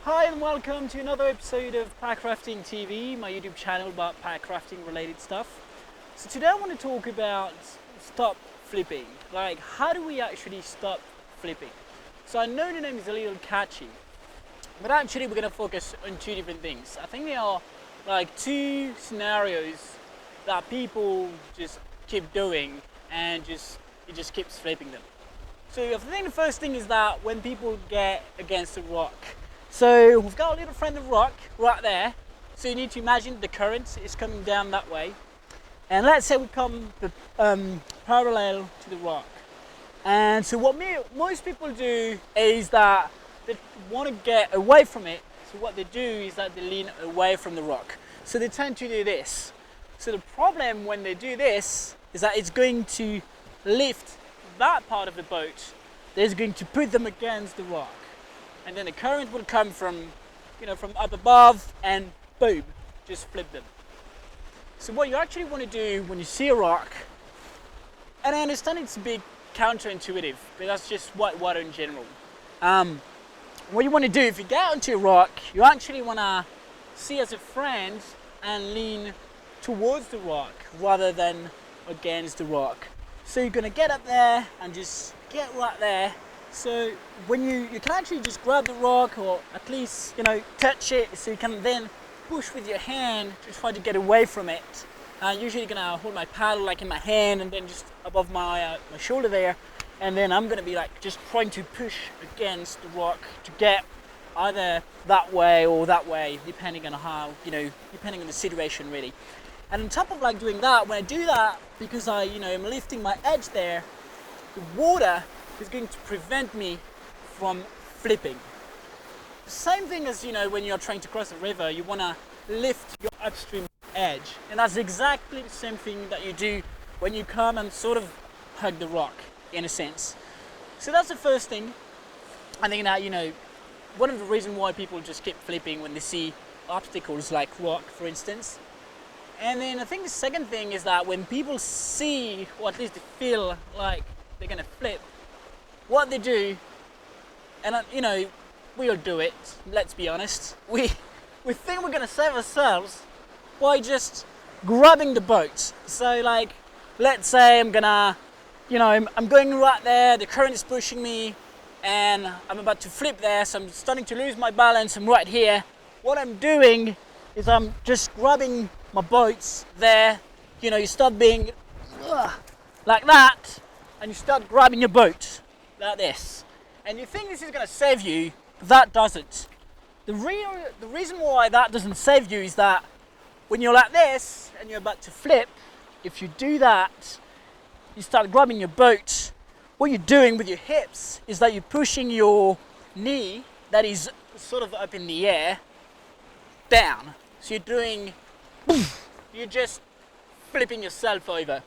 Hi and welcome to another episode of Packrafting TV, my YouTube channel about packrafting related stuff. So today I want to talk about stop flipping. Like, how do we actually stop flipping? So I know the name is a little catchy, but actually we're going to focus on two different things. I think there are like two scenarios that people just keep doing and it just keeps flipping them. So I think the first thing is that when people get against a rock. So we've got a little friend of rock right there. So you need to imagine the current is coming down that way. And let's say we come parallel to the rock. And so what most people do is that they want to get away from it. So what they do is that they lean away from the rock. So they tend to do this. So the problem when they do this is that it's going to lift that part of the boat. That's going to put them against the rock. And then the current will come from up above and boom, just flip them. So what you actually want to do when you see a rock, and I understand it's a bit counterintuitive, but that's just white water in general. What you want to do if you get onto a rock, you actually want to see as a friend and lean towards the rock rather than against the rock. So you're going to get up there and just get right there. So when you can actually just grab the rock or at least touch it, so you can then push with your hand to try to get away from it. Usually gonna hold my paddle like in my hand and then just above my shoulder there, and then I'm gonna be like just trying to push against the rock to get either that way or that way, depending on depending on the situation really. And on top of like doing that, when I do that, because I'm lifting my edge there, the water is going to prevent me from flipping. Same thing as when you're trying to cross a river, you want to lift your upstream edge, and that's exactly the same thing that you do when you come and sort of hug the rock in a sense. So that's the first thing. I think that one of the reasons why people just keep flipping when they see obstacles like rock, for instance. And then I think the second thing is that when people see, or at least they feel like they're gonna flip, what they do, and we all do it, let's be honest, we think we're going to save ourselves by just grabbing the boat. So like, let's say I'm gonna, I'm going right there, the current is pushing me, and I'm about to flip there, so I'm starting to lose my balance, I'm right here. What I'm doing is I'm just grabbing my boats there, you start being like that, and you start grabbing your boat like this, and you think this is going to save you. That doesn't. The reason why that doesn't save you is that when you're like this and you're about to flip, if you do that, you start grabbing your boat, what you're doing with your hips is that you're pushing your knee that is sort of up in the air down. So you're just flipping yourself over,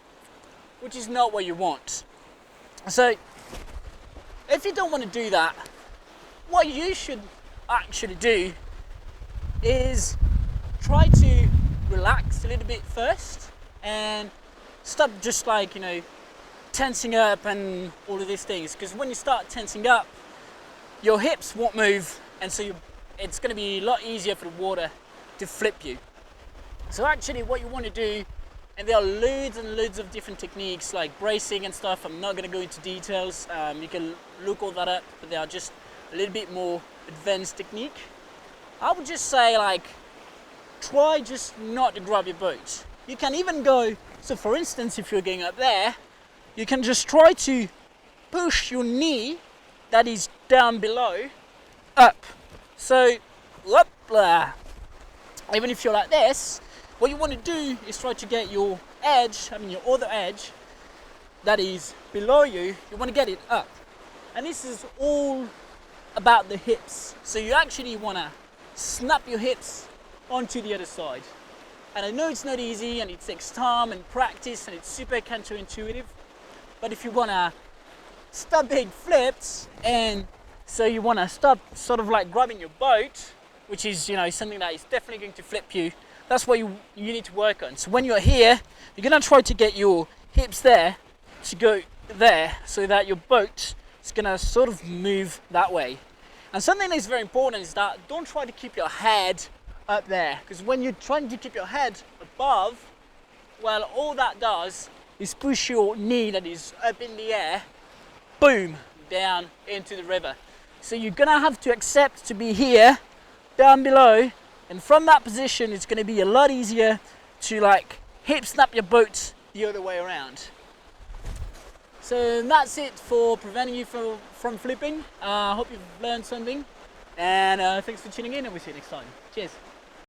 which is not what you want. So if you don't want to do that, what you should actually do is try to relax a little bit first and stop just like tensing up and all of these things, because when you start tensing up, your hips won't move, and so it's going to be a lot easier for the water to flip you. So actually what you want to do, and there are loads and loads of different techniques like bracing and stuff. I'm not going to go into details. You can look all that up, but they are just a little bit more advanced technique. I would just say try just not to grab your boat. You can even go, so for instance, if you're going up there, you can just try to push your knee that is down below up. So, even if you're like this, what you want to do is try to get your edge, your other edge that is below you, you want to get it up. And this is all about the hips. So you actually want to snap your hips onto the other side. And I know it's not easy and it takes time and practice and it's super counterintuitive, but if you want to stop being flipped, and so you want to stop sort of like grabbing your boat, which is something that is definitely going to flip you, that's what you need to work on. So when you're here, you're going to try to get your hips there to go there, so that your boat is going to sort of move that way. And something that's very important is that don't try to keep your head up there, because when you're trying to keep your head above, well, all that does is push your knee that is up in the air, boom, down into the river. So you're gonna have to accept to be here, down below, and from that position it's gonna be a lot easier to like hip snap your boat the other way around. So that's it for preventing you from flipping. I hope you've learned something, and thanks for tuning in, and we'll see you next time. Cheers.